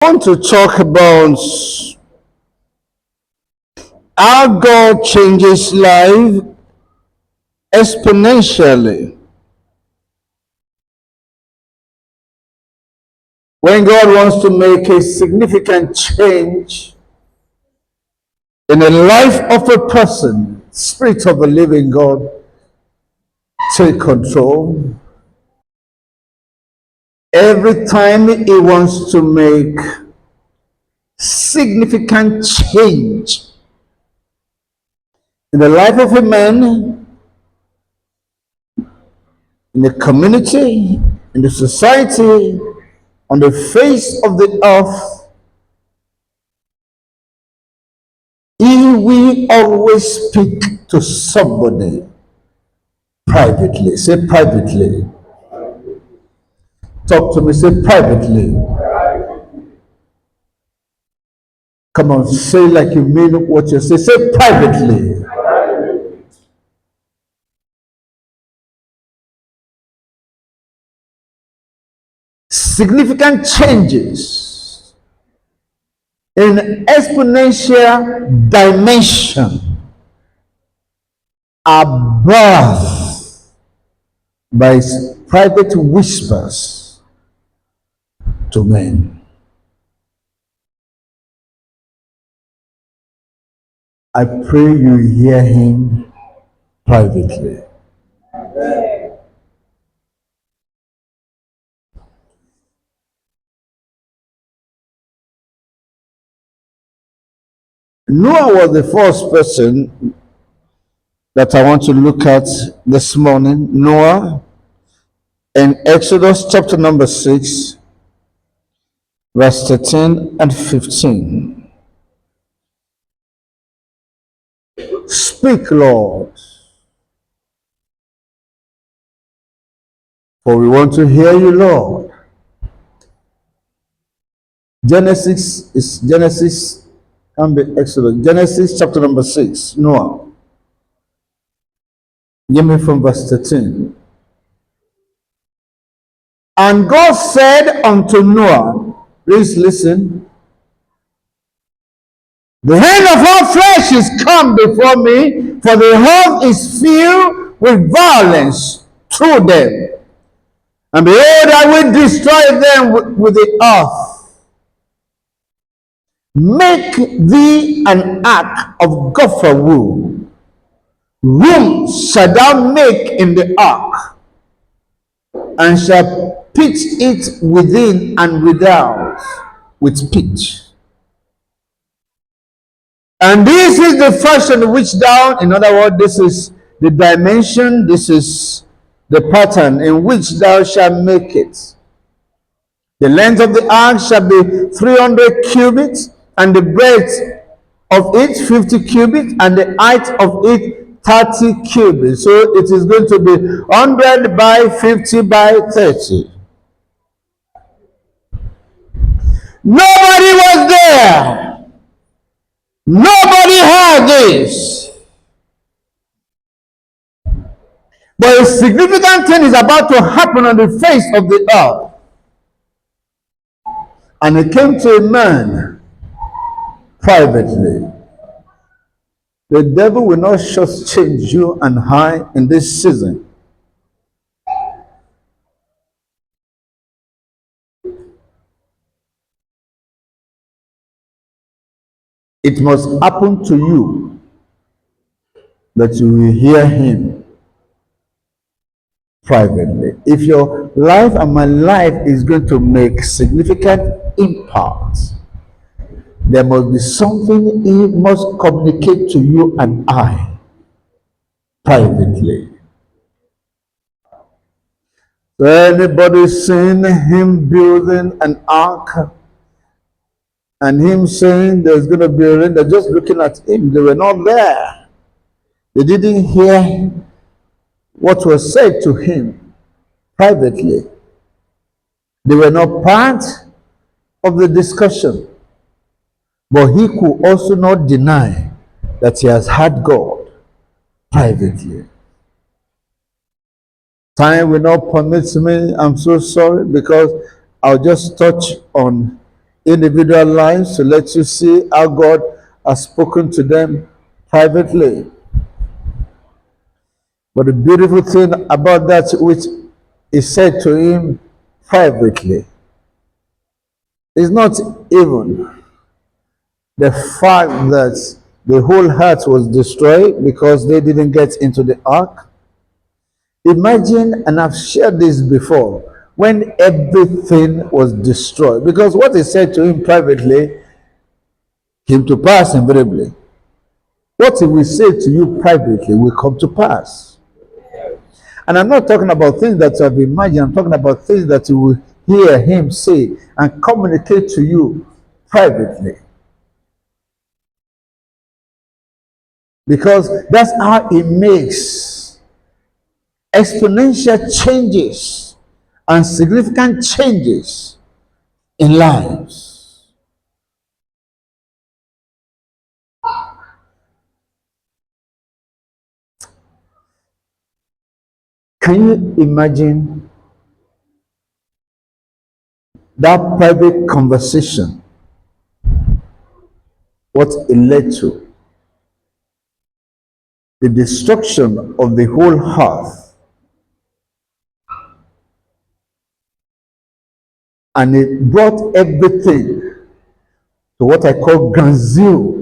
I want to talk about how God changes life exponentially. When God wants to make a significant change in the life of a person, Spirit of the living God, take control. Every time He wants to make significant change in the life of a man, in the community, in the society, on the face of the earth, He will always speak to somebody privately. Say privately. Talk to me. Say privately. Come on, say like you mean what you say. Say privately. Significant changes in exponential dimension are birthed by private whispers to men. I pray you hear him privately. Noah was the first person that I want to look at this morning. Noah in Exodus chapter number 6, verse 13 and 15. Speak, Lord, for we want to hear you, Lord. Genesis, can be Exodus. Genesis chapter number 6, Noah. Give me from verse 13. And God said unto Noah, please listen, the end of all flesh is come before me, for the earth is filled with violence through them. And behold, I will destroy them with the earth. Make thee an ark of gopher wood. Room shalt thou make in the ark, and shall pitch it within and without with pitch. And this is the fashion which thou, in other words, this is the dimension, this is the pattern in which thou shalt make it. The length of the ark shall be 300 cubits, and the breadth of it 50 cubits, and the height of it 30 cubits. So it is going to be 100 by 50 by 30. Nobody was there. Nobody heard this. But a significant thing is about to happen on the face of the earth. And it came to a man privately. The devil will not just change you and I in this season. It must happen to you that you will hear him privately. If your life and my life is going to make significant impact, there must be something he must communicate to you and I privately. So anybody seen him building an ark and him saying there's going to be a rain? They're just looking at him. They were not there. They didn't hear what was said to him privately. They were not part of the discussion. But he could also not deny that he has had God privately. Time will not permit me. I'm so sorry, because I'll just touch on individual lives to let you see how God has spoken to them privately. But the beautiful thing about that which is said to him privately is not even the fact that the whole heart was destroyed because they didn't get into the ark. Imagine, and I've shared this before, when everything was destroyed, because what is said to him privately came to pass invariably. What he will say to you privately will come to pass. And I'm not talking about things that you have imagined, I'm talking about things that you will hear him say and communicate to you privately. Because that's how he makes exponential changes and significant changes in lives. Can you imagine that private conversation, what it led to? The destruction of the whole earth, and it brought everything to what I call ground zero.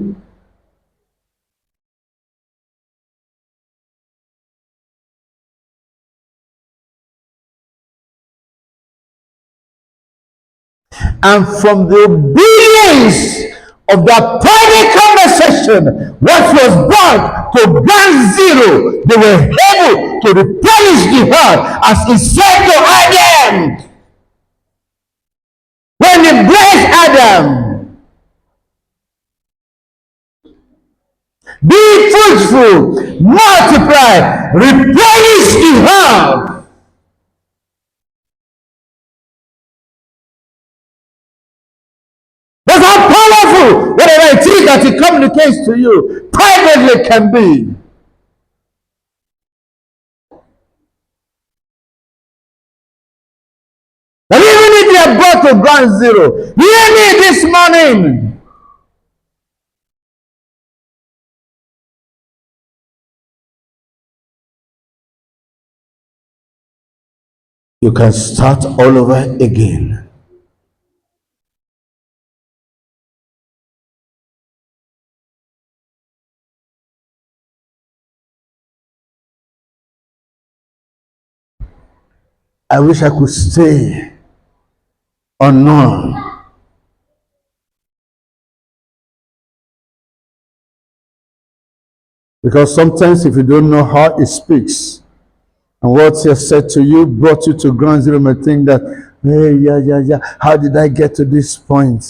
And from the obedience of that private conversation, what was brought to ground zero, they were able to replenish the earth, as he said to Adam when he blessed Adam, be fruitful, multiply, replenish the earth. That's how powerful whatever it is that he communicates to you privately can be. And even if you are brought to ground zero, hear me this morning. You can start all over again. I wish I could stay unknown, because sometimes if you don't know how it speaks and what he has said to you brought you to ground zero, you may think that, hey, yeah, how did I get to this point?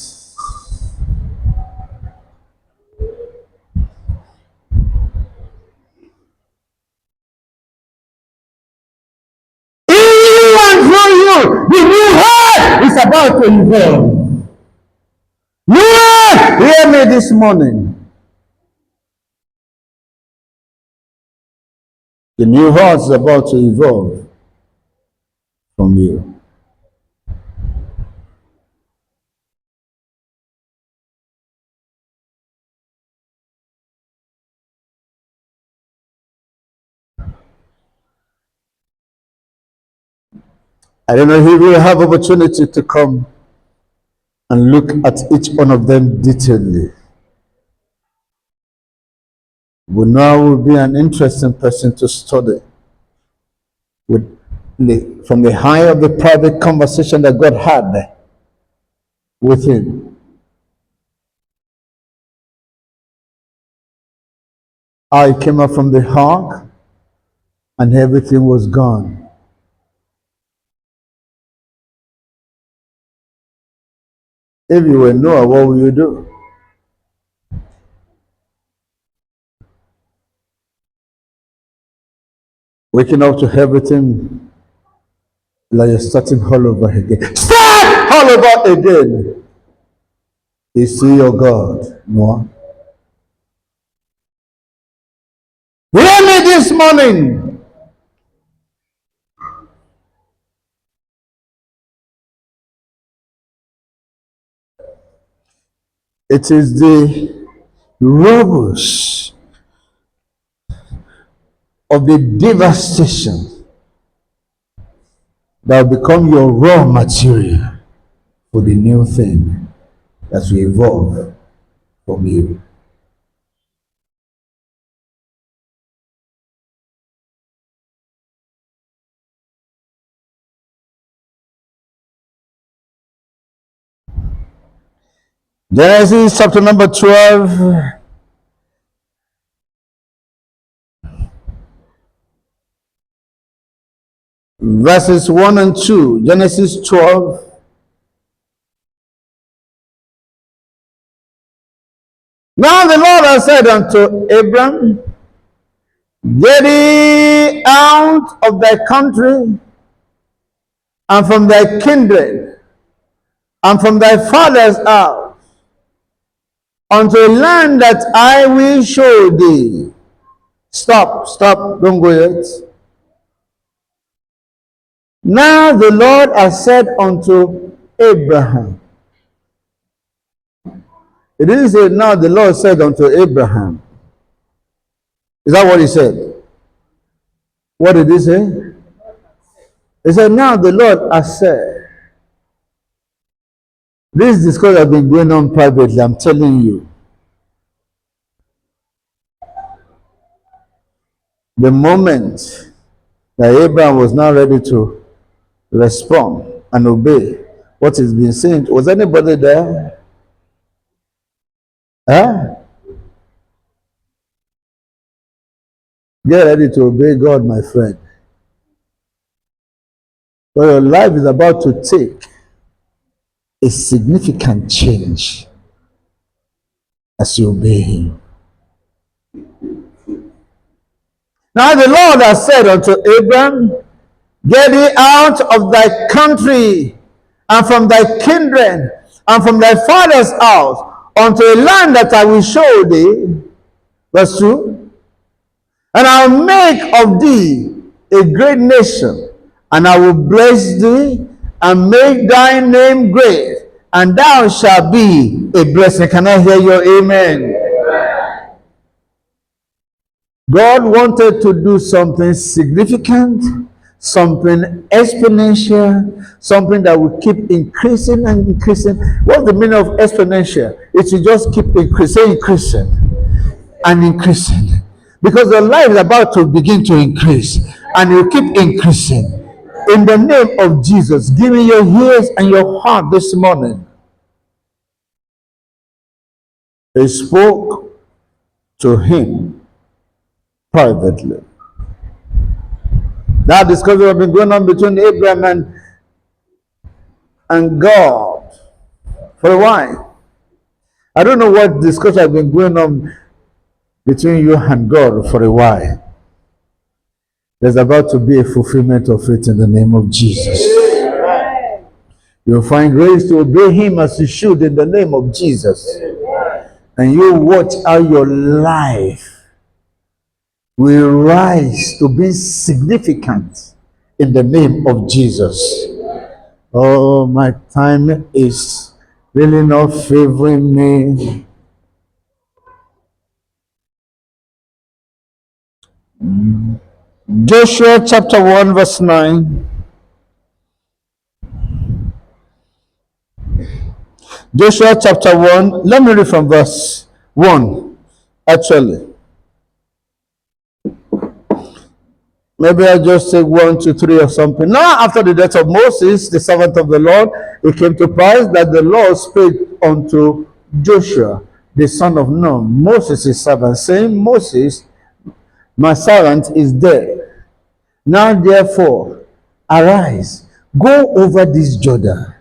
Even through you, the new heart is about to evolve. You hear me this morning. The new heart is about to evolve from you. I don't know if you will have opportunity to come and look at each one of them detailedly. But now will be an interesting person to study with from the high of the private conversation that God had with him. I came up from the ark and everything was gone. If you were Noah, what will you do? Waking up to everything like you're starting all over again. Start all over again. Is he your God, Noah? Hear me this morning. It is the rubbles of the devastation that will become your raw material for the new thing that will evolve from you. Genesis chapter number 12, verses 1 and 2. Genesis 12. Now the Lord has said unto Abram, get thee out of thy country and from thy kindred and from thy father's house unto a land that I will show thee. Stop, don't go yet. Now the Lord has said unto Abraham. It didn't say, now the Lord said unto Abraham. Is that what he said? What did he say? He said, now the Lord has said. This discourse has been going on privately, I'm telling you. The moment that Abraham was now ready to respond and obey what is being said, was anybody there? Huh? Get ready to obey God, my friend. For your life is about to take a significant change as you obey Him. Now the Lord has said unto Abraham, get thee out of thy country and from thy kindred and from thy father's house unto a land that I will show thee. Verse 2. And I will make of thee a great nation, and I will bless thee and make thy name great, and thou shalt be a blessing. Can I hear your amen? God wanted to do something significant, something exponential, something that will keep increasing and increasing. What's the meaning of exponential? It will just keep increasing and increasing. Because your life is about to begin to increase and it will keep increasing. In the name of Jesus, give me your ears and your heart this morning. He spoke to him privately. That discussion has been going on between Abraham and God for a while. I don't know what discussion has been going on between you and God for a while. There's about to be a fulfillment of it in the name of Jesus. You'll find grace to obey Him as you should in the name of Jesus. And you watch how your life will rise to be significant in the name of Jesus. Oh, my time is really not favoring me. Joshua chapter 1 verse 9. Joshua chapter 1. Let me read from verse 1. Actually, maybe I'll just take 1, 2, 3 or something. Now, after the death of Moses, the servant of the Lord, it came to pass that the Lord spake unto Joshua, the son of Nun, Moses' servant, saying, Moses, my servant, is dead. Now, therefore, arise, go over this Jordan,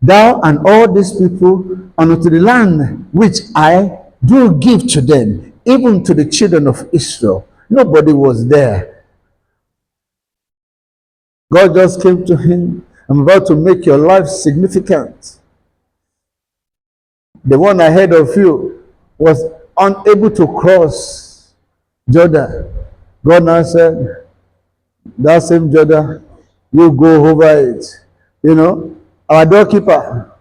thou and all these people, unto the land which I do give to them, even to the children of Israel. Nobody was there. God just came to him. I'm about to make your life significant. The one ahead of you was unable to cross Jordan. God now said, that same Jordan, you go over it. You know, our doorkeeper,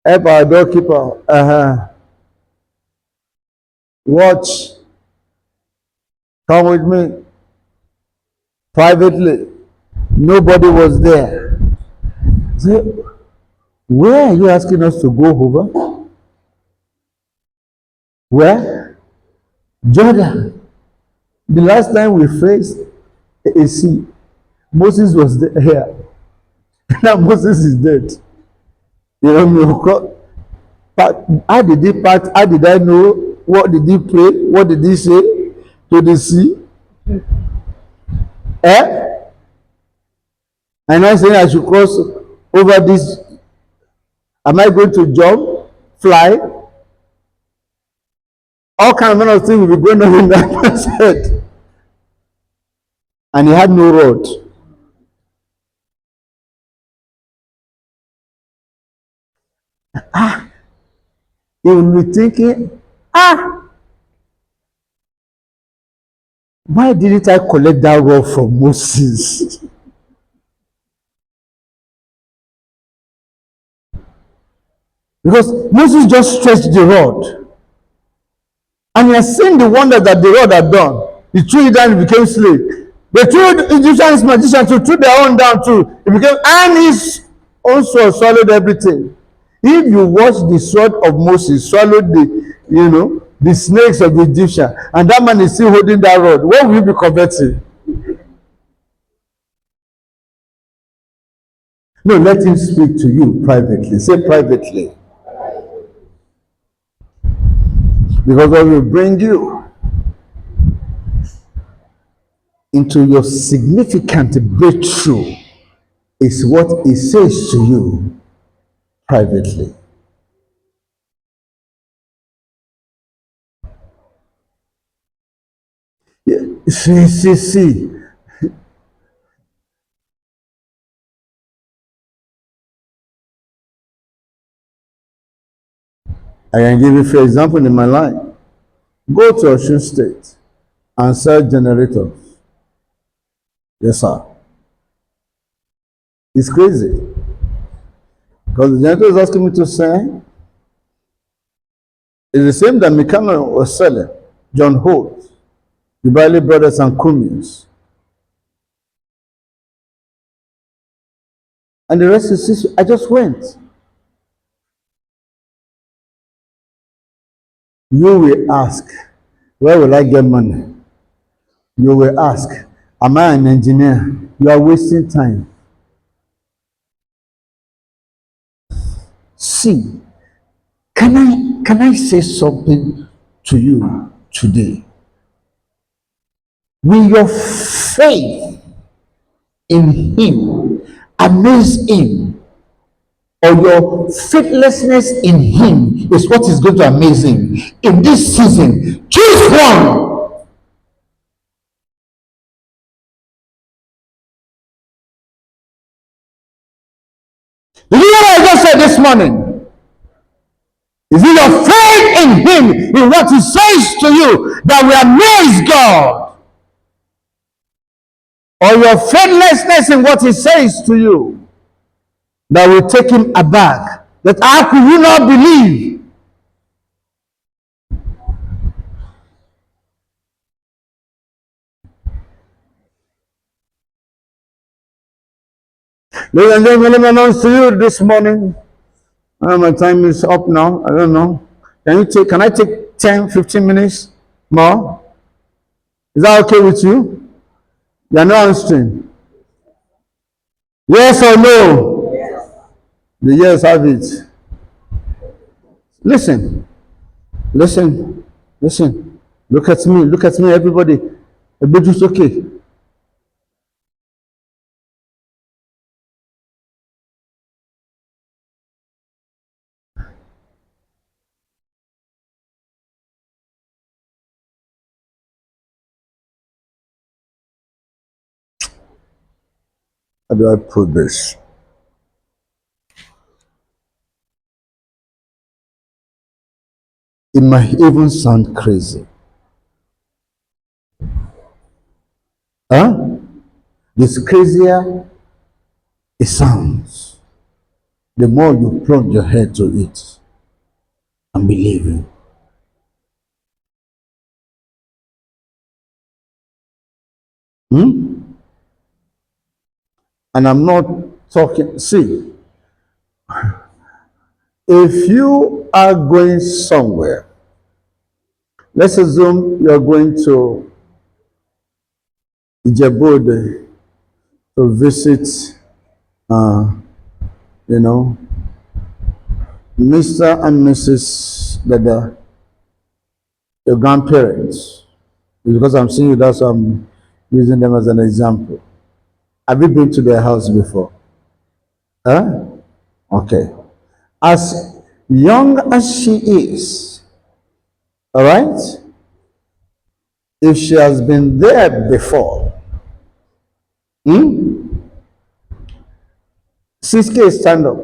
Help our doorkeeper. Watch. Come with me. Privately. Nobody was there. So, where are you asking us to go over? Where? Jordan. The last time we faced a sea, Moses was there here. Now Moses is dead. You know me. How did he part? How did I know? What did he pray? What did he say to the sea? Eh? And I say I should cross over this. Am I going to jump, fly? All kind of things will be going on in that man's head. And he had no rod. He will be thinking, why didn't I collect that rod from Moses? Because Moses just stretched the rod. And he has seen the wonder that the rod had done. He threw it down, it became slave. They threw the Egyptians magicians to threw their own down too. It became, and his own sword swallowed everything. If you watch the sword of Moses swallowed the snakes of the Egyptian, and that man is still holding that rod, what will you be converting? No, let him speak to you privately. Say privately. Because what will bring you into your significant breakthrough is what he says to you privately. Yeah. See. I can give you for example in my life. Go to Osun State and sell generators. Yes, sir. It's crazy. Because the generator is asking me to sell. It's the same that Mikano was selling. John Holt, the Bailey Brothers and Cummins. And the rest is history. I just went. You will ask, where will I get money? You will ask, am I an engineer? You are wasting time. See, can I say something to you today? Will your faith in him amaze him, or your faithlessness in him is what is going to amaze him in this season? Choose one. Did you hear what I just said this morning? Is it your faith in him, in what he says to you, that will amaze God? Or your faithlessness in what he says to you, that will take him aback? That how could you not believe? Ladies and gentlemen, let me announce to you this morning. My time is up now. I don't know. Can I take 10, 15 minutes more? Is that okay with you? You are not answering. Yes or no? Yes. The yes have it. Listen. Look at me, everybody. Everybody's okay. How do I put this? It might even sound crazy. Huh? This crazier it sounds. the more you plunge your head to it and believe it. Hmm? And I'm not talking, see, if you are going somewhere, let's assume you're going to Ajiboye to visit, uh, you know, Mr. and Mrs. Dada, your grandparents. Because I'm seeing you, that's why I'm using them as an example. Have you been to their house before? Huh? Okay. As young as she is, all right, if she has been there before, hmm? 6K, stand up.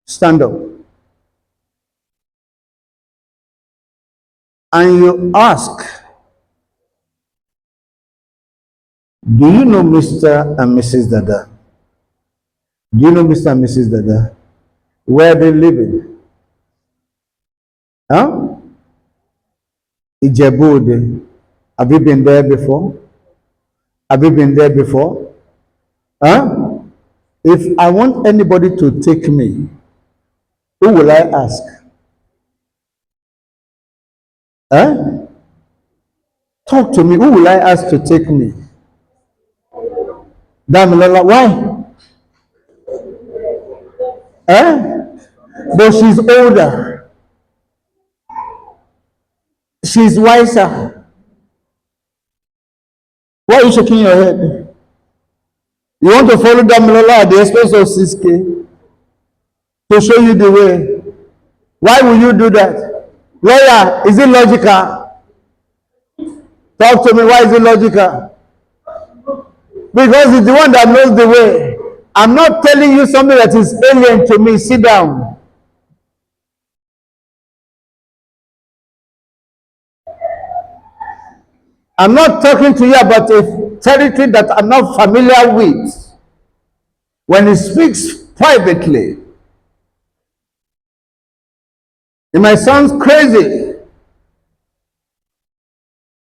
Stand up. And you ask, do you know Mr. and Mrs. Dada? Do you know Mr. and Mrs. Dada? Where are they living? Huh? Ijebuode. Have you been there before? Have you been there before? Huh? If I want anybody to take me, who will I ask? Huh? Talk to me. Who will I ask to take me? Damilola, why? Huh? But she's older. She's wiser. Why are you shaking your head? You want to follow Damilola at the expense of 6K to show you the way. Why will you do that? Lawyer, is it logical? Talk to me. Why is it logical? Because it's the one that knows the way. I'm not telling you something that is alien to me. Sit down. I'm not talking to you about a territory that I'm not familiar with. When he speaks privately, it might sound crazy.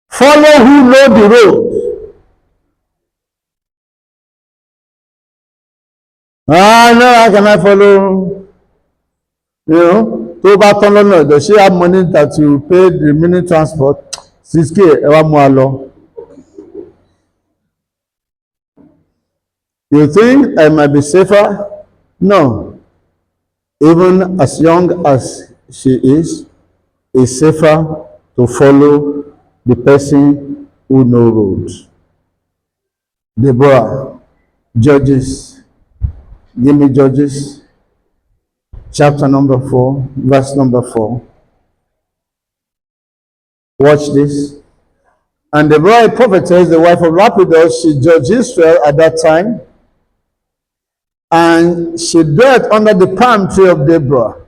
Follow who know the road. Ah, no, how can I follow? You know, to bá tán lọ́nà, does she have money that you pay the remaining transport? 6K, ẹ wá mú a lọ. You think I might be safer? No. Even as young as she is, it's safer to follow the person who knows roads. Deborah, Judges, give me Judges, chapter number 4, verse number 4. Watch this. And Deborah, a prophetess, the wife of Lapidus, she judged Israel at that time, and she dwelt under the palm tree of Deborah,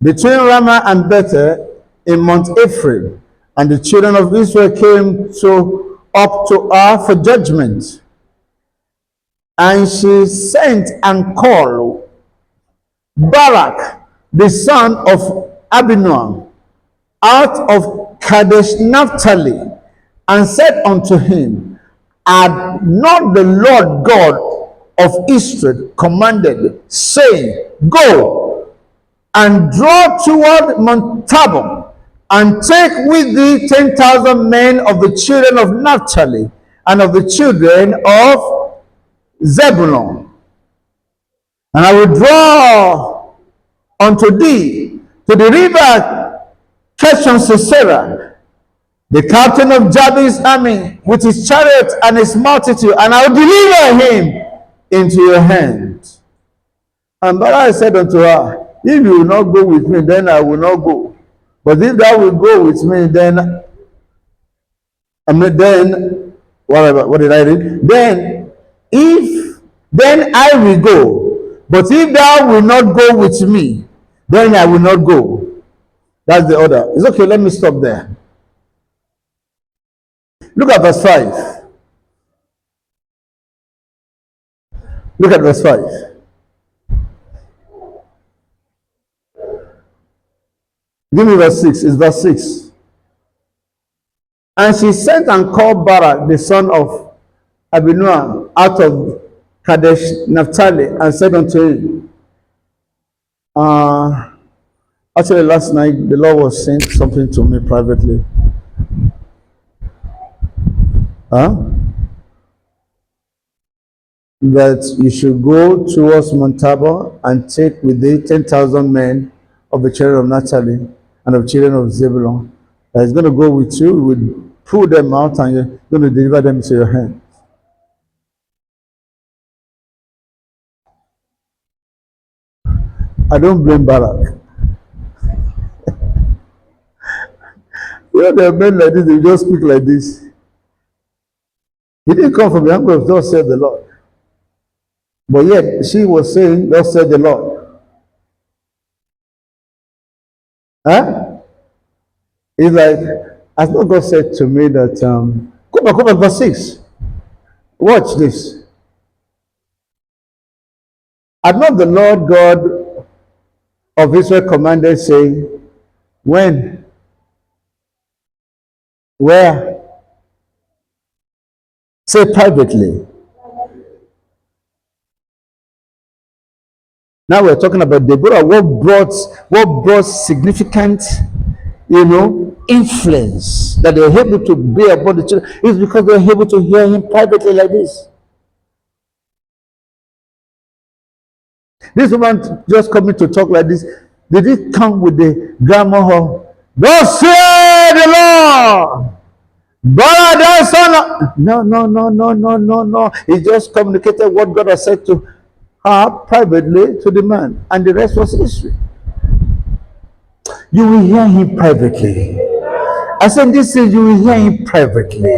between Ramah and Bethel in Mount Ephraim. And the children of Israel came up to her for judgment. And she sent and called Barak, the son of Abinoam, out of Kadesh Naphtali, and said unto him, had not the Lord God of Israel commanded, saying, go and draw toward Mount Tabor, and take with thee 10,000 men of the children of Naphtali, and of the children of Zebulun, and I will draw unto thee to the river Keshon Sisera, the captain of Jabin's army, with his chariot and his multitude, and I will deliver him into your hand. And Barak said unto her, if you will not go with me, then I will not go. But if thou wilt go with me, then what did I read? Then I will go. But if thou wilt not go with me, then I will not go. That's the order. It's okay, let me stop there. Look at verse 5. Look at verse 5. Give me verse 6. It's verse 6. And she sent and called Barak, the son of Abinoam, out of Kadesh Naphtali, and said unto him, actually last night the Lord was saying something to me privately. That you should go towards Montabo and take with thee 10,000 men of the children of Naphtali and of children of Zebulun. That is going to go with you. You will pull them out and you're going to deliver them into your hand. I don't blame Barak. You know, there are men like this, they just speak like this. He didn't come from the angle of thus said the Lord. But yet, she was saying, thus said the Lord. Huh? It's like, as not God said to me that, go back, verse 6. Watch this. Had not the Lord God of Israel commanded, saying, when, where, say privately. Now we're talking about Deborah. What brought significant, influence that they were able to bear upon the children is because they were able to hear him privately like this. This woman just coming to talk like this. Did it come with the grammar of thus say the Lord? But thy son. No. He just communicated what God has said to her privately to the man, and the rest was history. You will hear him privately. I said, this is you will hear him privately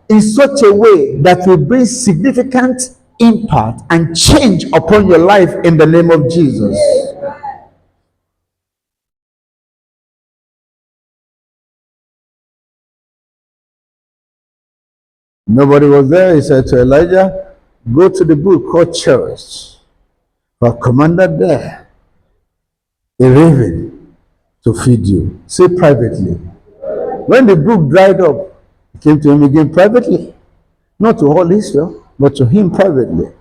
in such a way that will bring significant impact and change upon your life in the name of Jesus. Nobody was there. He said to Elijah, go to the brook called Cherith. For I commanded there a raven to feed you. Say privately. When the brook dried up, he came to him again privately. Not to all Israel, but to him privately.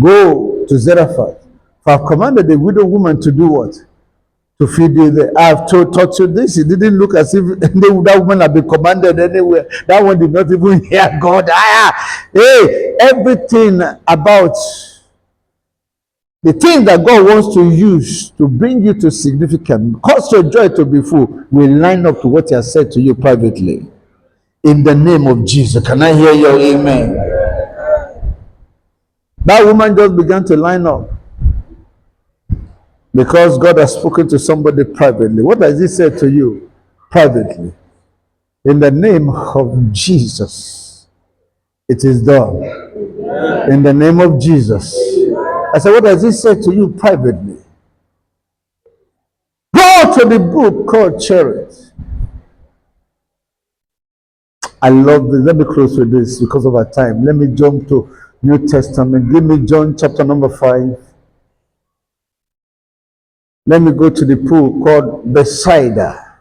Go to Zarephath. For I commanded the widow woman to do what? To feed you there. I have taught you this. It didn't look as if that woman had been commanded anywhere. That one did not even hear God. Hey, everything about the thing that God wants to use to bring you to significance, cause your joy to be full, will line up to what He has said to you privately. In the name of Jesus. Can I hear your amen? That woman just began to line up because God has spoken to somebody privately. What does He say to you privately? In the name of Jesus, it is done. In the name of Jesus. I said, what does He say to you privately? Go to the book called Cherith. I love this. Let me close with this because of our time. Let me jump to New Testament. Give me John chapter number 5. Let me go to the pool called Bethsaida.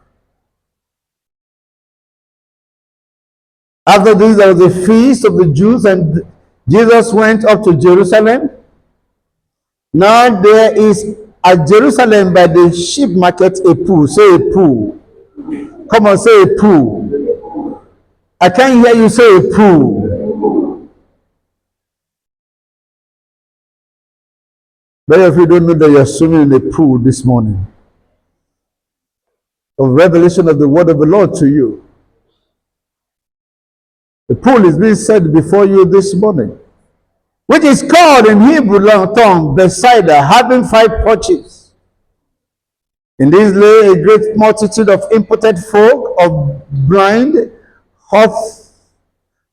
After this, there was a feast of the Jews, and Jesus went up to Jerusalem. Now there is at Jerusalem by the sheep market a pool. Say a pool. Come on, say a pool. I can't hear you say a pool. Many of you don't know that you're swimming in a pool this morning of revelation of the word of the Lord to you. The pool is being set before you this morning, which is called in Hebrew tongue Bethsaida, having 5 porches. In this lay a great multitude of impotent folk, of blind, hot,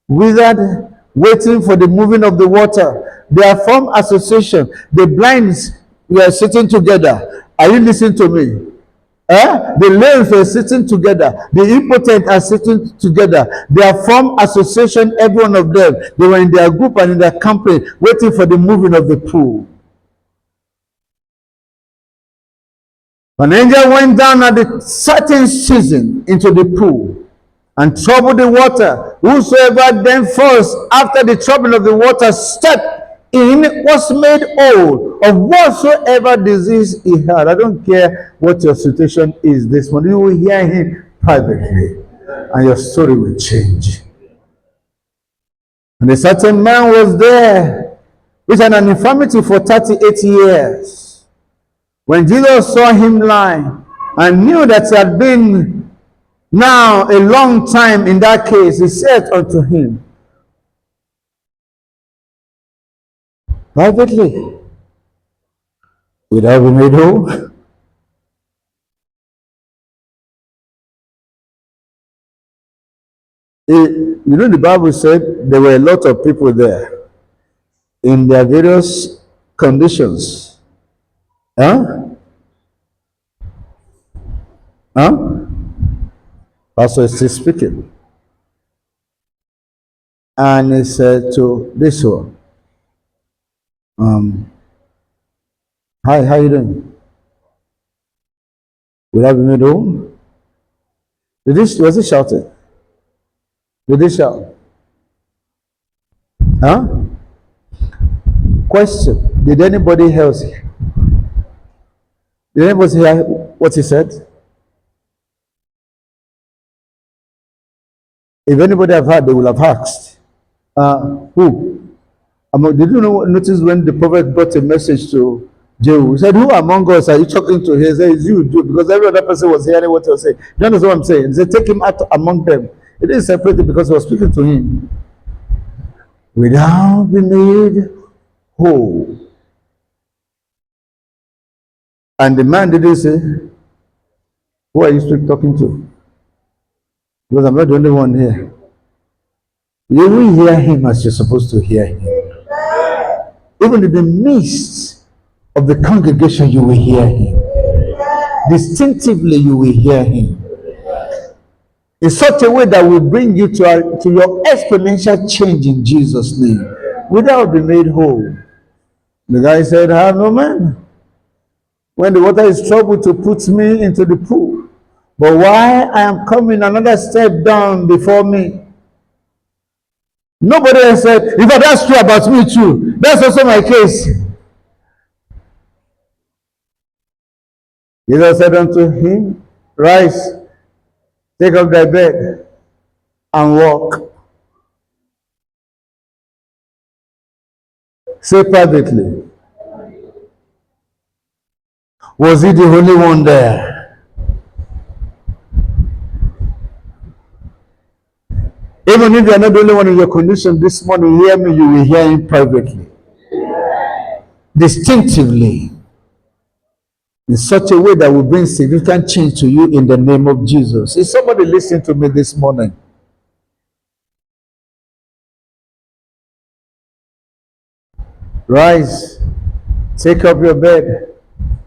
withered, waiting for the moving of the water. They are from association. The blinds were sitting together. Are you listening to me? The lames were sitting together. The impotent are sitting together. They have formed association, every one of them. They were in their group and in their company, waiting for the moving of the pool. An angel went down at a certain season into the pool and troubled the water. Whosoever then first, after the troubling of the water, stepped in, was made whole of whatsoever disease he had. I don't care what your situation is this morning. You will hear him privately, and your story will change. And a certain man was there, which had an infirmity for 38 years. When Jesus saw him lying, and knew that he had been now a long time in that case, he said unto him privately, would I be made whole? You know, the Bible said there were a lot of people there in their various conditions. Huh? Huh? Pastor is still speaking. And he said to this one, hi, how you doing? Will I be made whole? Was he shouting? Did he shout? Huh? Question. Did anybody else? Did anybody hear what he said? If anybody have heard, they will have asked. Who? Did you notice when the prophet brought a message to Jehu? He said, who among us are you talking to? He said, it's you, Jew, because every other person was hearing what he was saying. You understand what I'm saying? He said, take him out among them. He didn't separate it because he was speaking to him. Without be made whole. And the man didn't say, who are you talking to? Because I'm not the only one here. You will hear him as you're supposed to hear him. Even in the midst of the congregation, you will hear him. Distinctively, you will hear him. In such a way that will bring you to your exponential change in Jesus' name. Without being made whole. The guy said, I have no man. When the water is troubled to put me into the pool. But why I am coming another step down before me? Nobody else said, if that's true about me too, that's also my case. Jesus said unto him, rise, take up thy bed, and walk. Say privately. Was he the only one there? Even if you are not the only one in your condition this morning, hear me, you will hear him privately. Distinctively. In such a way that will bring significant change to you in the name of Jesus. Is somebody listening to me this morning? Rise, take up your bed,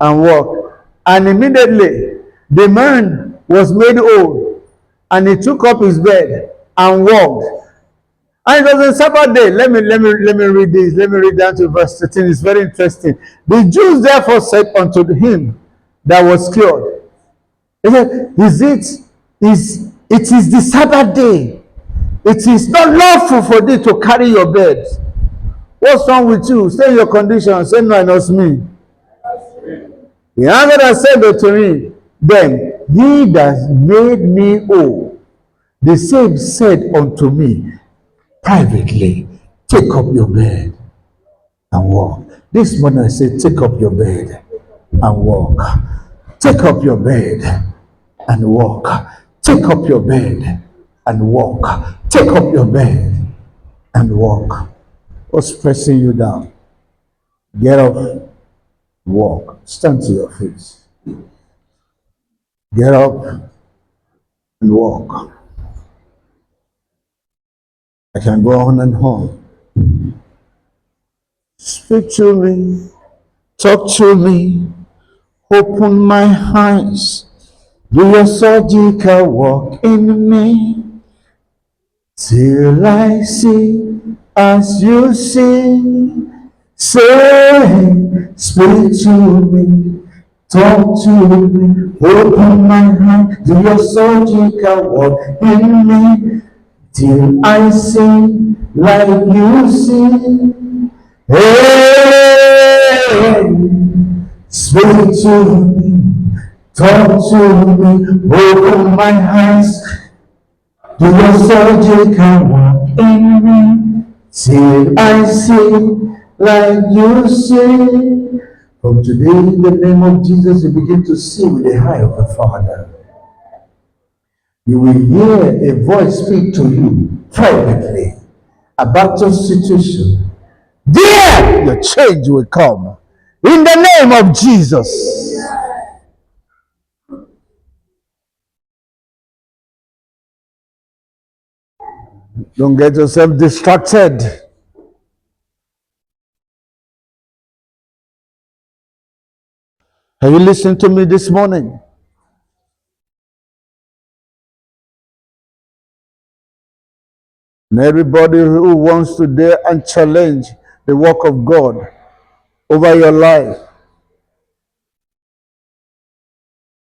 and walk. And immediately the man was made whole, and he took up his bed and walked. And it was a Sabbath day. Let me read this. Let me read down to verse 13. It's very interesting. The Jews therefore said unto him that was cured, they said, it is the Sabbath day. It is not lawful for thee to carry your bed. What's wrong with you? Stay in your condition. Say no, it's me. He answered and said unto me, then he that made me whole, the same said unto me privately, take up your bed and walk. This morning I say, take up your bed and walk. Take up your bed and walk. Take up your bed and walk. Take up your bed and walk. What's pressing you down? Get up, walk. Stand to your feet. Get up and walk. I can go on and on. Speak to me. Talk to me. Open my eyes. Do your surgical work in me till I see as you see. Say, speak to me, talk to me, open my heart, do your surgical work in me till I see like you see. Hey, speak to me, talk to me, open my eyes, do your surgical work in me, till I see like you see. From today, in the name of Jesus, you begin to see with the eye of the Father. You will hear a voice speak to you privately about your situation. There, your change will come. In the name of Jesus. Don't get yourself distracted. Have you listened to me this morning? And everybody who wants to dare and challenge the work of God over your life,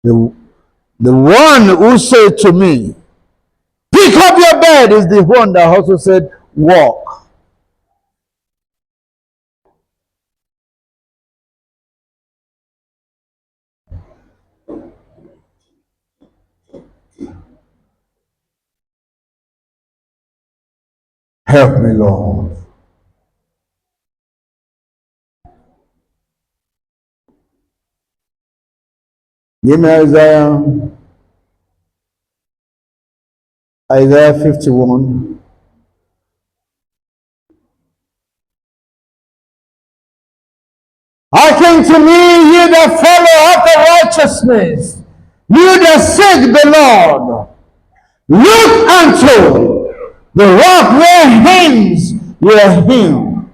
the, the one who said to me, pick up your bed, is the one that also said, walk. Help me, Lord. Give me Isaiah 51. Hearken to me, ye that follow after righteousness, you that seek the Lord. Look unto the rock where hymns were hymn,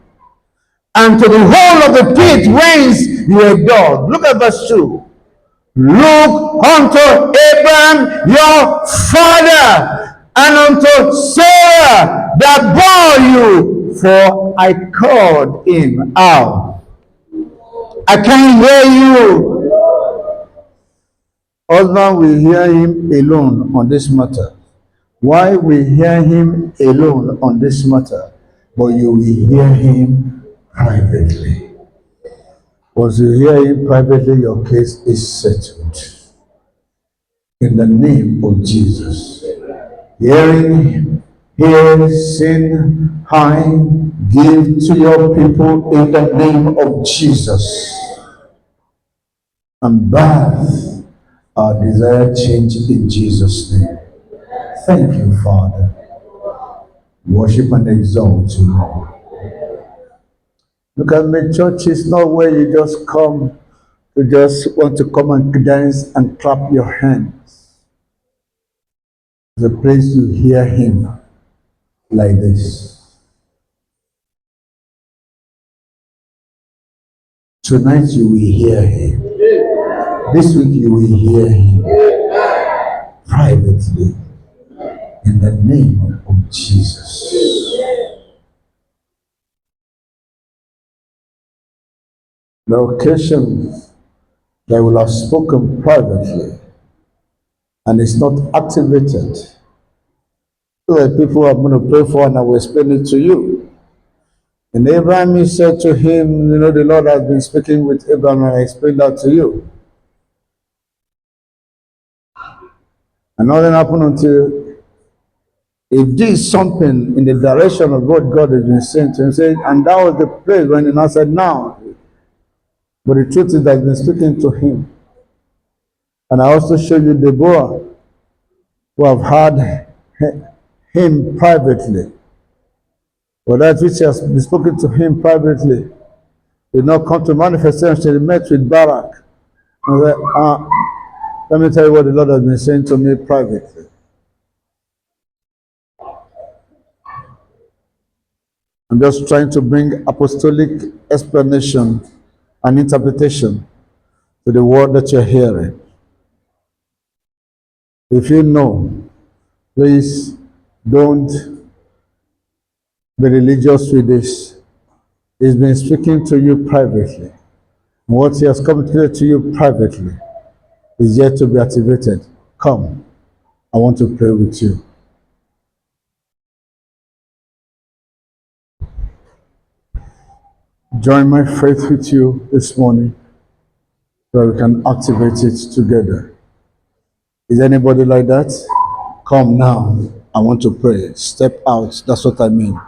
and to the hole of the pit whence you were dug. Look at verse 2. Look unto Abraham your father, and unto Sarah that bore you, for I called him out. I can't hear you. Husband will hear him alone on this matter. Why we hear him alone on this matter, but you will hear him privately. Once you hear him privately, your case is settled. In the name of Jesus. Hearing, hear, sing, high, give to your people in the name of Jesus. And birth our desired change in Jesus' name. Thank you, Father. Worship and exalt you. Look at me, church is not where you just come to just want to come and dance and clap your hands. It's a place you hear him like this. Tonight you will hear him. This week you will hear him privately in the name of Jesus. The occasion that will have spoken privately and it's not activated. So people are going to pray for and I will explain it to you. And Abraham, he said to him, you know, the Lord has been speaking with Abraham and I explained that to you. And nothing happened until he did something in the direction of what God has been saying to him. Said, and that was the place when he now said, now. But the truth is that I've been speaking to him. And I also showed you Deborah, who have had him privately. But that which has been spoken to him privately did not come to manifestation. He met with Barak. And said, let me tell you what the Lord has been saying to me privately. I'm just trying to bring apostolic explanation and interpretation to the word that you're hearing. If you know, please don't be religious with this. He's been speaking to you privately. What he has communicated to you privately is yet to be activated. Come, I want to pray with you. Join my faith with you this morning so we can activate it together. Is anybody like that? Come now. I want to pray. Step out. That's what I mean.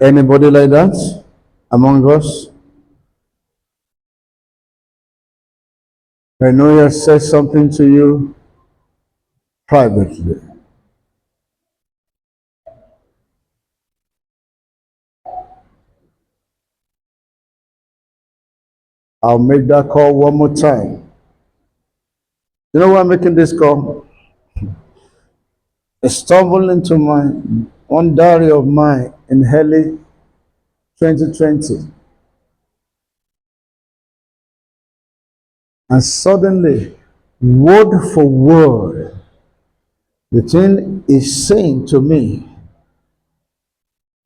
Anybody like that among us? I know he has said something to you privately. I'll make that call one more time. You know why I'm making this call? I stumbled into my one diary of mine in early 2020. And suddenly, word for word, the thing is saying to me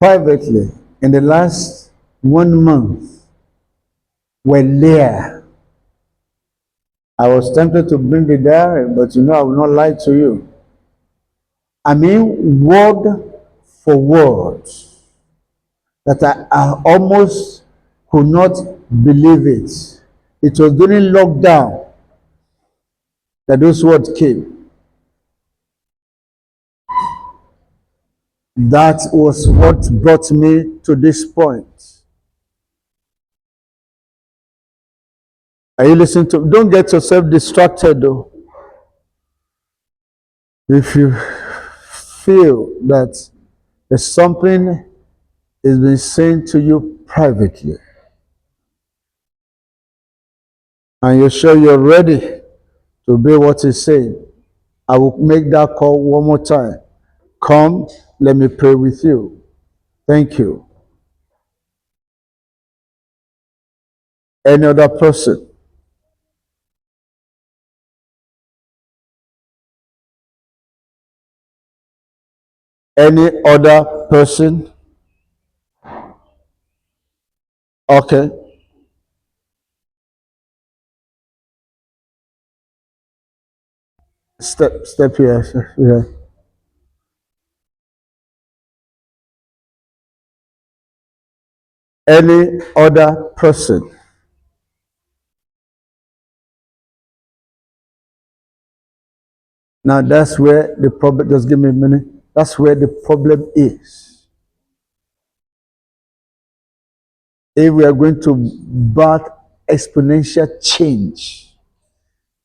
privately in the last 1 month were there. I was tempted to bring the diary, but I will not lie to you. I mean, word for word, that I almost could not believe it. It was during lockdown that those words came. That was what brought me to this point. Are you listening to? Don't get yourself distracted though. If you feel that there's something is being said to you privately, and you're sure you're ready to obey what he's saying, I will make that call one more time. Come, let me pray with you. Thank you. Any other person? Any other person? Okay. Step here. Yeah. Any other person? Now that's where the problem, just give me a minute. That's where the problem is. If we are going to birth exponential change,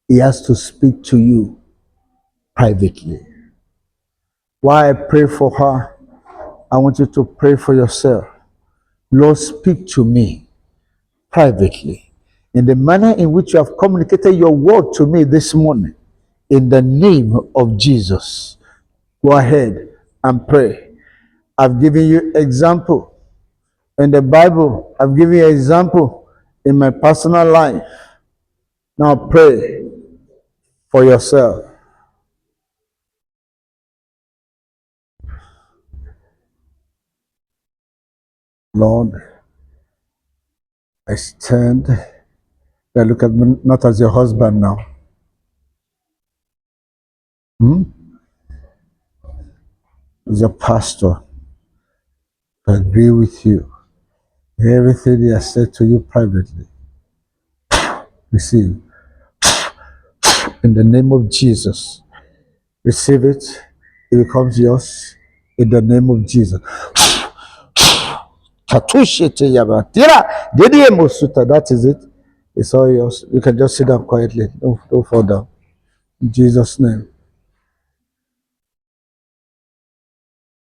he has to speak to you privately. While I pray for her, I want you to pray for yourself. Lord, speak to me privately in the manner in which you have communicated your word to me this morning. In the name of Jesus, go ahead and pray. I've given you example in the Bible. I've given you example in my personal life. Now pray for yourself. Lord, I stand. They look at me not as your husband now. As your pastor. I agree with you. Everything he has said to you privately. Receive. In the name of Jesus. Receive it. It becomes yours. In the name of Jesus. That is it. It's all yours. You can just sit down quietly. Don't fall down. In Jesus' name.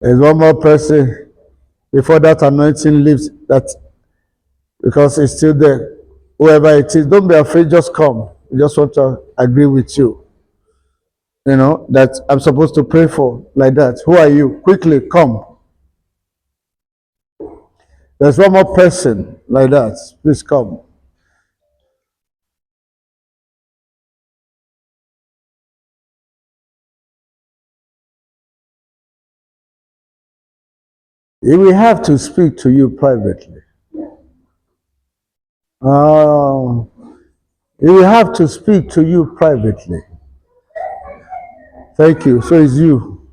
There's one more person before that anointing leaves, that because it's still there. Whoever it is, don't be afraid, just come. We just want to agree with you. That I'm supposed to pray for like that. Who are you? Quickly come. There's one more person like that. Please come. He will have to speak to you privately. Uh, he will have to speak to you privately. Thank you. So is you.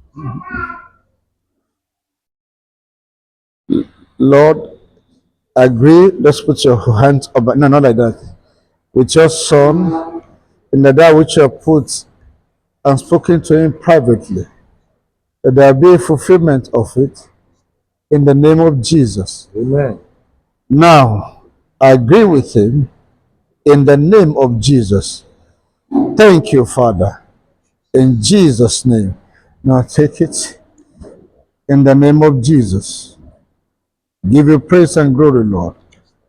Lord, agree. Let's put your hands up. No, not like that. With your son, in that which you have put and spoken to him privately, that there be a fulfillment of it in the name of Jesus. Amen. Now, I agree with him in the name of Jesus. Thank you, Father. In Jesus' name. Now take it in the name of Jesus. Give you praise and glory, Lord.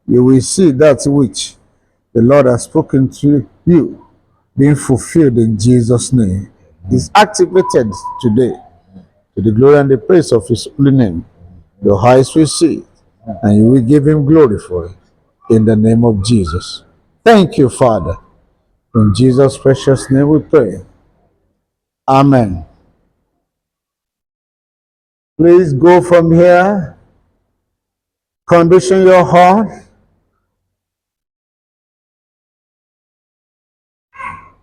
You will see that which the Lord has spoken to you being fulfilled in Jesus' name. Is activated today to the glory and the praise of his holy name. Your eyes will see it, and you will give him glory for it in the name of Jesus. Thank you, Father. In Jesus' precious name we pray. Amen. Please go from here. Condition your heart.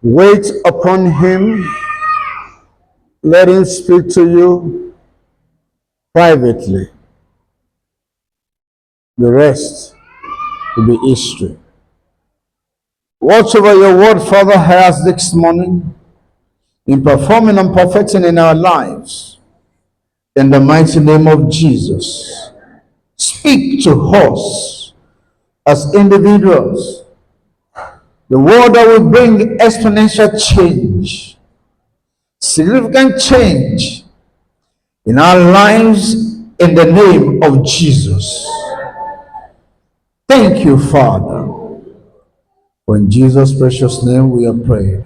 Wait upon him. Let him speak to you privately. The rest will be history. Watch over your word, Father, has this morning in performing and perfecting in our lives. In the mighty name of Jesus, speak to us as individuals. The word that will bring exponential change, significant change in our lives in the name of Jesus. Thank you, Father. For in Jesus' precious name we are prayed.